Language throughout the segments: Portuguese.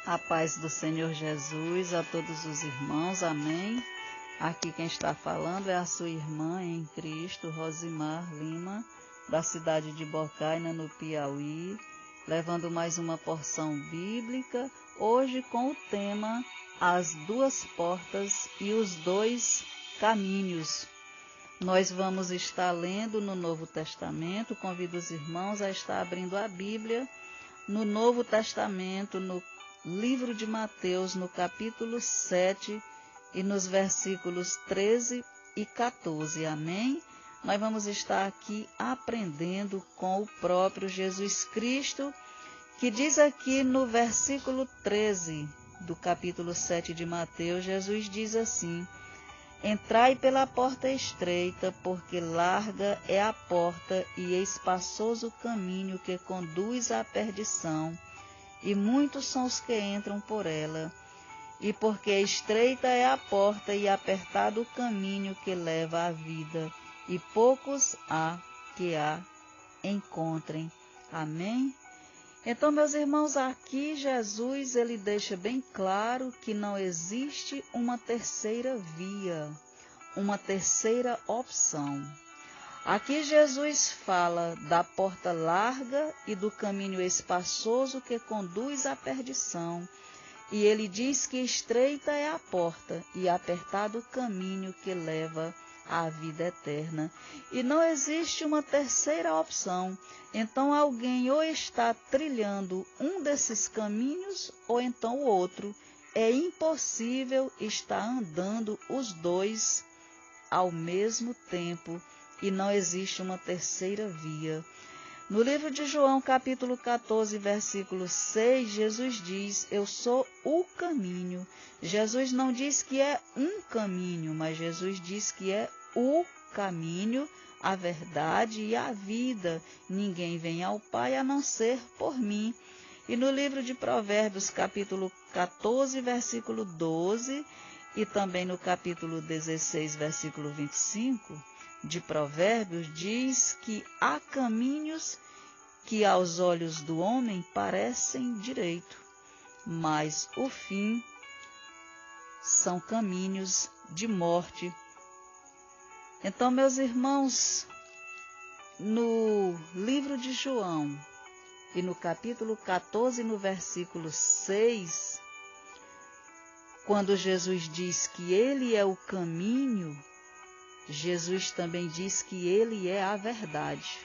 A paz do Senhor Jesus a todos os irmãos, amém. Aqui quem está falando é a sua irmã em Cristo, Rosimar Lima, da cidade de Bocaina, no Piauí, levando mais uma porção bíblica, hoje com o tema As Duas Portas e os Dois Caminhos. Nós vamos estar lendo no Novo Testamento, convido os irmãos a estar abrindo a Bíblia no Novo Testamento, no livro de Mateus, no capítulo 7 e nos versículos 13 e 14, amém? Nós vamos estar aqui aprendendo com o próprio Jesus Cristo, que diz aqui no versículo 13 do capítulo 7 de Mateus, Jesus diz assim: Entrai pela porta estreita, porque larga é a porta e espaçoso o caminho que conduz à perdição, e muitos são os que entram por ela. E porque estreita é a porta e apertado o caminho que leva à vida, e poucos há que a encontrem. Amém? Então, meus irmãos, aqui Jesus ele deixa bem claro que não existe uma terceira via, uma terceira opção. Aqui Jesus fala da porta larga e do caminho espaçoso que conduz à perdição. E ele diz que estreita é a porta e apertado o caminho que leva à vida eterna. E não existe uma terceira opção. Então alguém ou está trilhando um desses caminhos ou então o outro. É impossível estar andando os dois ao mesmo tempo. E não existe uma terceira via. No livro de João, capítulo 14, versículo 6, Jesus diz: Eu sou o caminho. Jesus não diz que é um caminho, mas Jesus diz que é o caminho, a verdade e a vida. Ninguém vem ao Pai a não ser por mim. E no livro de Provérbios, capítulo 14, versículo 12, e também no capítulo 16, versículo 25, de Provérbios, diz que há caminhos que aos olhos do homem parecem direito, mas o fim são caminhos de morte. Então, meus irmãos, no livro de João, e no capítulo 14, no versículo 6, quando Jesus diz que ele é o caminho, Jesus também diz que ele é a verdade.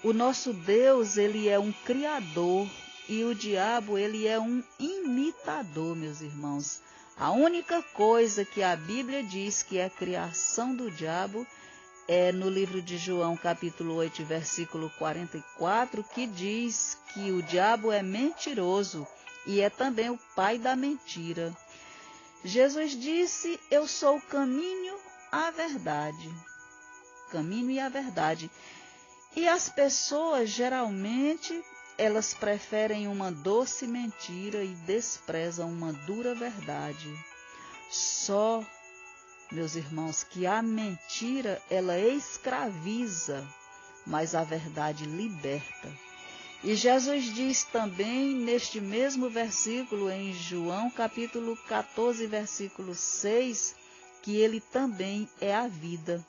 O nosso Deus, ele é um criador e o diabo, ele é um imitador, meus irmãos. A única coisa que a Bíblia diz que é criação do diabo é no livro de João, capítulo 8, versículo 44, que diz que o diabo é mentiroso e é também o pai da mentira. Jesus disse: Eu sou o caminho, a verdade. Caminho e a verdade. E as pessoas, geralmente, elas preferem uma doce mentira e desprezam uma dura verdade. Só, meus irmãos, que a mentira, ela escraviza, mas a verdade liberta. E Jesus diz também, neste mesmo versículo, em João, capítulo 14, versículo 6, que ele também é a vida.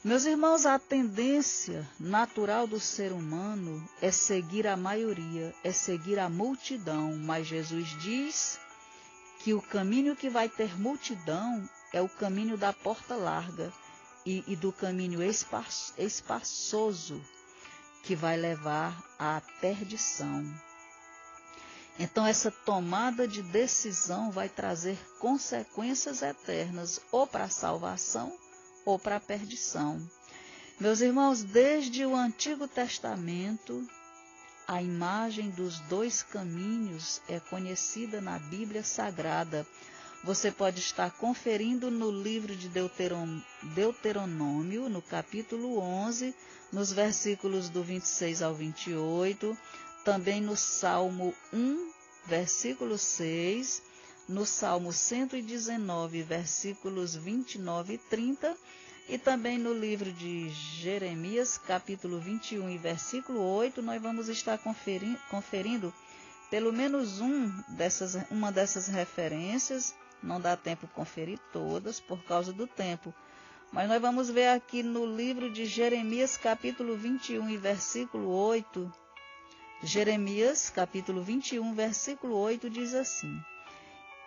Meus irmãos, a tendência natural do ser humano é seguir a maioria, é seguir a multidão, mas Jesus diz que o caminho que vai ter multidão é o caminho da porta larga e do caminho espaçoso que vai levar à perdição. Então, essa tomada de decisão vai trazer consequências eternas, ou para a salvação, ou para a perdição. Meus irmãos, desde o Antigo Testamento, a imagem dos dois caminhos é conhecida na Bíblia Sagrada. Você pode estar conferindo no livro de Deuteronômio, no capítulo 11, nos versículos do 26 ao 28, também no Salmo 1, versículo 6, no Salmo 119, versículos 29 e 30, e também no livro de Jeremias, capítulo 21 e versículo 8, nós vamos estar conferindo pelo menos uma dessas referências. Não dá tempo de conferir todas por causa do tempo. Mas nós vamos ver aqui no livro de Jeremias, capítulo 21 e versículo 8. Jeremias, capítulo 21, versículo 8, diz assim: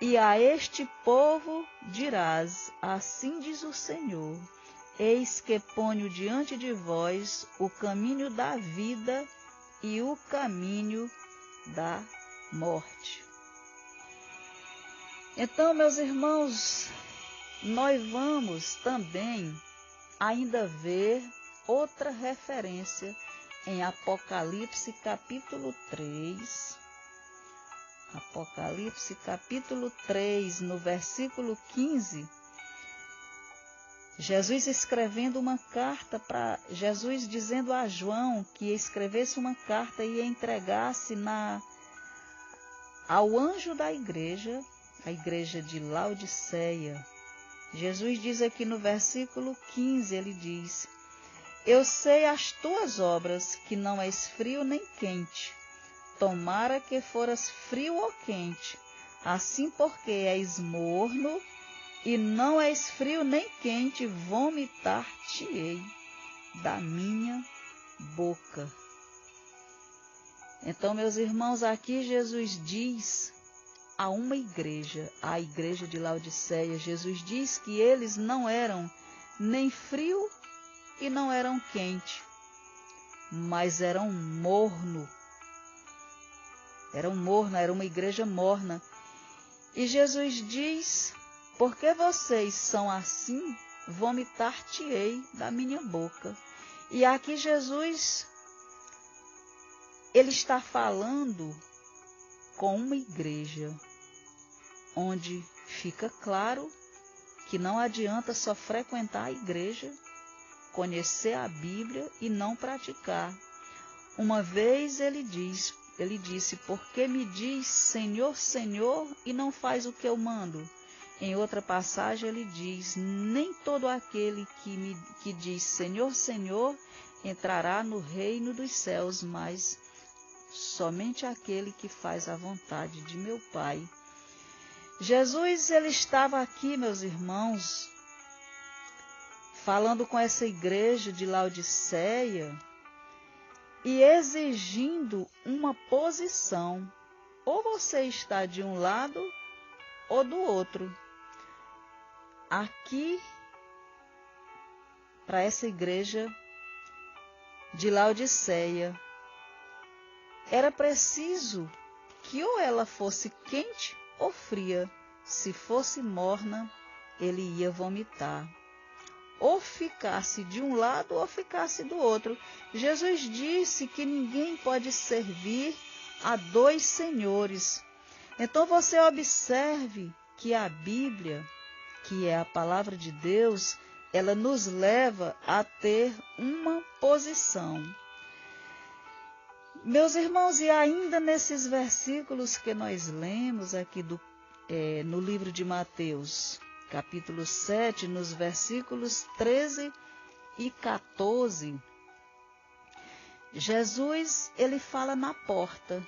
E a este povo dirás, assim diz o Senhor, eis que ponho diante de vós o caminho da vida e o caminho da morte. Então, meus irmãos, nós vamos também ainda ver outra referência em Apocalipse capítulo 3. Apocalipse capítulo 3, no versículo 15. Jesus escrevendo uma carta para Jesus dizendo a João que escrevesse uma carta e entregasse ao anjo da igreja, a igreja de Laodiceia. Jesus diz aqui no versículo 15, ele diz: Eu sei as tuas obras, que não és frio nem quente. Tomara que foras frio ou quente, assim porque és morno e não és frio nem quente, vomitar-te-ei da minha boca. Então, meus irmãos, aqui Jesus diz a uma igreja, a igreja de Laodiceia, Jesus diz que eles não eram nem frio e não eram quente, mas eram morno. Era uma igreja morna. E Jesus diz: porque vocês são assim, vomitar-te-ei da minha boca. E aqui Jesus, ele está falando com uma igreja, onde fica claro que não adianta só frequentar a igreja, conhecer a Bíblia e não praticar. Uma vez ele disse, por que me diz Senhor, Senhor, e não faz o que eu mando? Em outra passagem ele diz, nem todo aquele que diz Senhor, Senhor, entrará no reino dos céus, mas somente aquele que faz a vontade de meu Pai. Jesus, ele estava aqui, meus irmãos, falando com essa igreja de Laodiceia e exigindo uma posição. Ou você está de um lado ou do outro. Aqui, para essa igreja de Laodiceia, era preciso que ou ela fosse quente ou fria. Se fosse morna, ele ia vomitar. Ou ficasse de um lado ou ficasse do outro. Jesus disse que ninguém pode servir a dois senhores. Então você observe que a Bíblia, que é a palavra de Deus, ela nos leva a ter uma posição. Meus irmãos, e ainda nesses versículos que nós lemos aqui no livro de Mateus, capítulo 7, nos versículos 13 e 14, Jesus, ele fala na porta.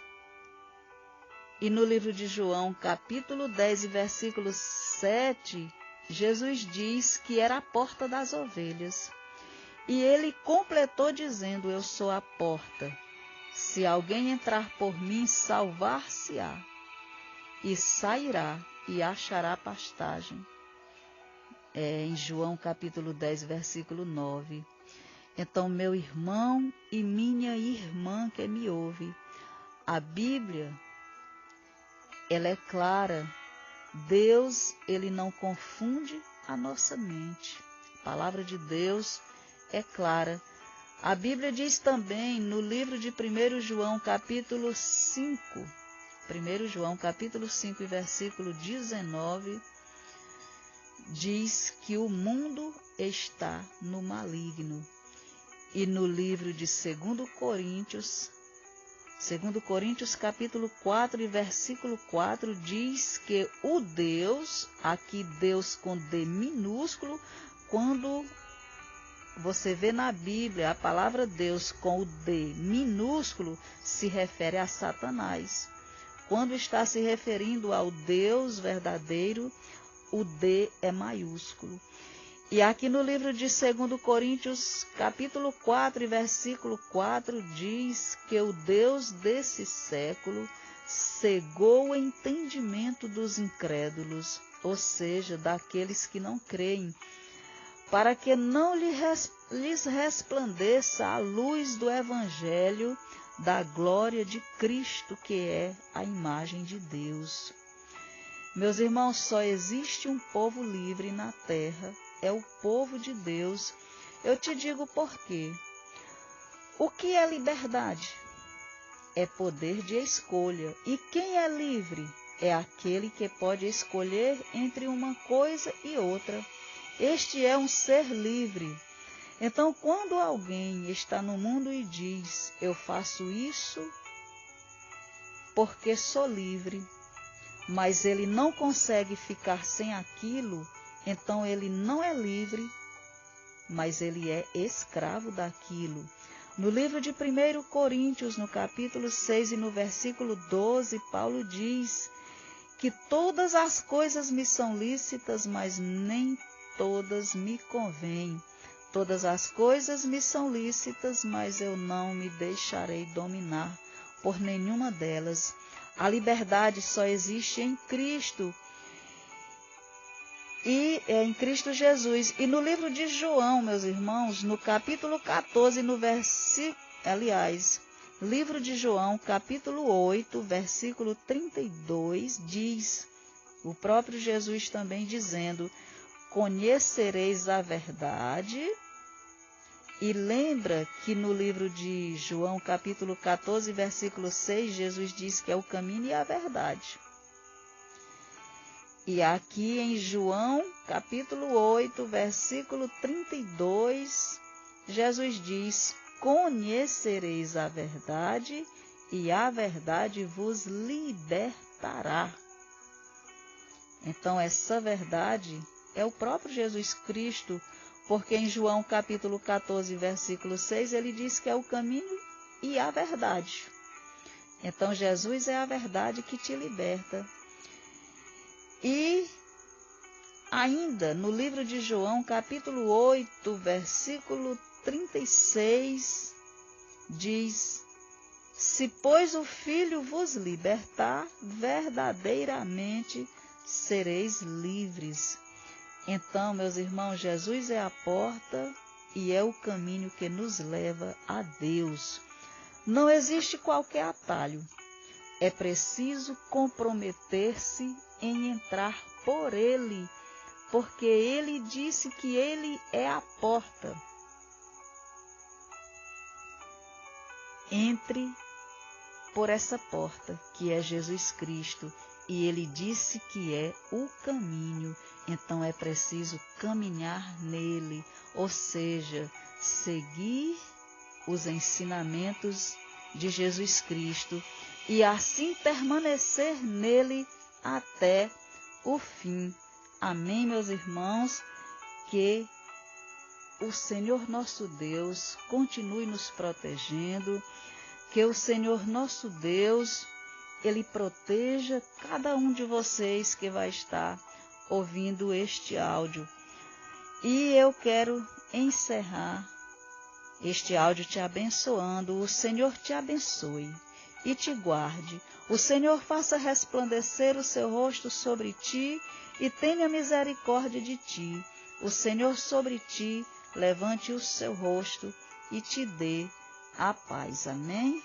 E no livro de João, capítulo 10 e versículo 7, Jesus diz que era a porta das ovelhas. E ele completou dizendo, eu sou a porta. Se alguém entrar por mim, salvar-se-á, e sairá e achará pastagem. Em João capítulo 10, versículo 9. Então, meu irmão e minha irmã que me ouve, a Bíblia, ela é clara. Deus, ele não confunde a nossa mente. A palavra de Deus é clara. A Bíblia diz também no livro de 1 João, capítulo 5, 1 João, capítulo 5, versículo 19, diz que o mundo está no maligno. E no livro de 2 Coríntios, capítulo 4 e versículo 4, diz que o Deus, aqui Deus com D minúsculo, quando você vê na Bíblia a palavra Deus com o D minúsculo, se refere a Satanás. quando está se referindo ao Deus verdadeiro, o D é maiúsculo. E aqui no livro de 2 Coríntios, capítulo 4, versículo 4, diz que o Deus desse século cegou o entendimento dos incrédulos, ou seja, daqueles que não creem, para que não lhes resplandeça a luz do Evangelho da glória de Cristo, que é a imagem de Deus. Meus irmãos, só existe um povo livre na terra, é o povo de Deus. Eu te digo por quê. O que é liberdade? É poder de escolha. E quem é livre? É aquele que pode escolher entre uma coisa e outra. Este é um ser livre. Então, quando alguém está no mundo e diz, eu faço isso porque sou livre, mas ele não consegue ficar sem aquilo, então ele não é livre, mas ele é escravo daquilo. No livro de 1 Coríntios, no capítulo 6 e no versículo 12, Paulo diz que todas as coisas me são lícitas, mas nem todas me convêm. Todas as coisas me são lícitas, mas eu não me deixarei dominar por nenhuma delas. A liberdade só existe em Cristo, e é em Cristo Jesus. E no livro de João, meus irmãos, no capítulo 14, livro de João, capítulo 8, versículo 32, diz, o próprio Jesus também dizendo, conhecereis a verdade. E lembra que no livro de João, capítulo 14, versículo 6, Jesus diz que é o caminho e a verdade. E aqui em João, capítulo 8, versículo 32, Jesus diz, conhecereis a verdade e a verdade vos libertará. Então, essa verdade é o próprio Jesus Cristo, porque em João capítulo 14, versículo 6, ele diz que é o caminho e a verdade. Então, Jesus é a verdade que te liberta. E ainda no livro de João, capítulo 8, versículo 36, diz, se pois o Filho vos libertar, verdadeiramente sereis livres. Então, meus irmãos, Jesus é a porta e é o caminho que nos leva a Deus. Não existe qualquer atalho. É preciso comprometer-se em entrar por Ele, porque Ele disse que Ele é a porta. Entre por essa porta, que é Jesus Cristo, e Ele disse que é o caminho. Então é preciso caminhar nele, ou seja, seguir os ensinamentos de Jesus Cristo e assim permanecer nele até o fim. Amém, meus irmãos? Que o Senhor nosso Deus continue nos protegendo, que o Senhor nosso Deus, Ele proteja cada um de vocês que vai estar ouvindo este áudio. E eu quero encerrar este áudio te abençoando. O Senhor te abençoe e te guarde. O Senhor faça resplandecer o seu rosto sobre ti e tenha misericórdia de ti. O Senhor sobre ti levante o seu rosto e te dê a paz. Amém?